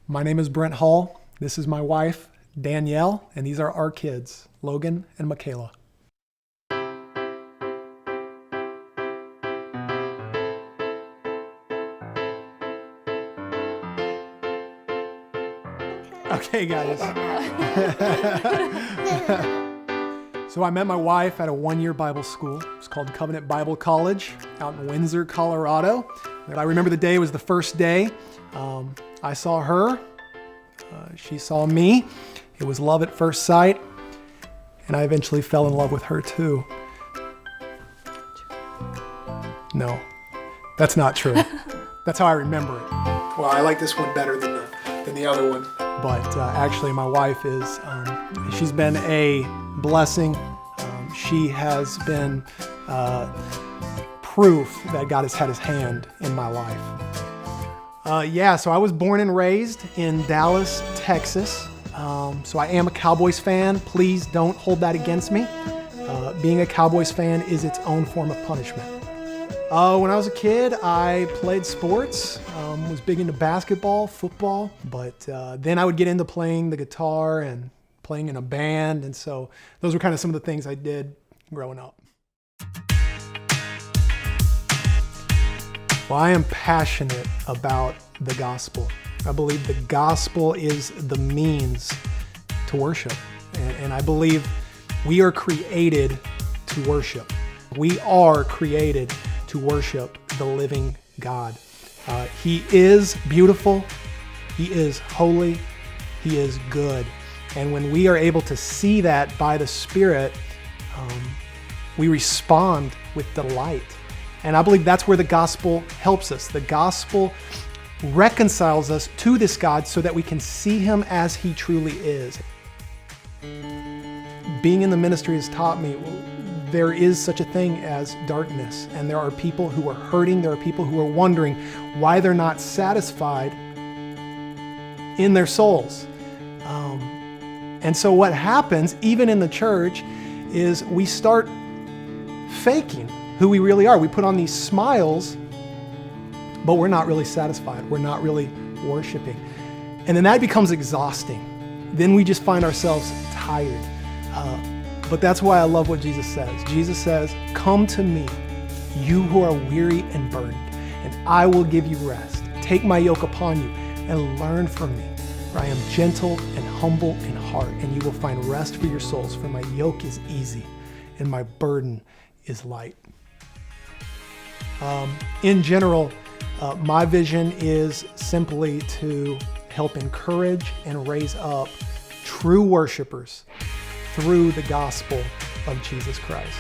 My name is Brent Hall. This is my wife, Danielle, and these are our kids, Logan and Michaela. Okay, guys. So I met my wife at a one-year Bible school. It's called Covenant Bible College out in Windsor, Colorado. And I remember the day was the first day. I saw her. She saw me. It was love at first sight. And I eventually fell in love with her too. No, that's not true. That's how I remember it. Well, I like this one better than the other one. But actually, my wife is, she's been a blessing. She has been proof that God has had his hand in my life. So I was born and raised in Dallas, Texas. So I am a Cowboys fan. Please don't hold that against me. Being a Cowboys fan is its own form of punishment. When I was a kid, I played sports, was big into basketball, football, but then I would get into playing the guitar and playing in a band, and so those were kind of some of the things I did growing up. Well, I am passionate about the gospel. I believe the gospel is the means to worship, and I believe we are created to worship. We are created to worship the living God. He is beautiful, he is holy, he is good. And when we are able to see that by the Spirit, we respond with delight. And I believe that's where the gospel helps us. The gospel reconciles us to this God so that we can see him as he truly is. Being in the ministry has taught me there is such a thing as darkness, and there are people who are hurting, there are people who are wondering why they're not satisfied in their souls. And so what happens, even in the church, is we start faking who we really are. We put on these smiles, but we're not really satisfied. We're not really worshiping. And then that becomes exhausting. Then we just find ourselves tired. But that's why I love what Jesus says. Jesus says, "Come to me, you who are weary and burdened, and I will give you rest. Take my yoke upon you and learn from me, for I am gentle and humble in heart, and you will find rest for your souls, for my yoke is easy and my burden is light." In general, my vision is simply to help encourage and raise up true worshipers through the gospel of Jesus Christ.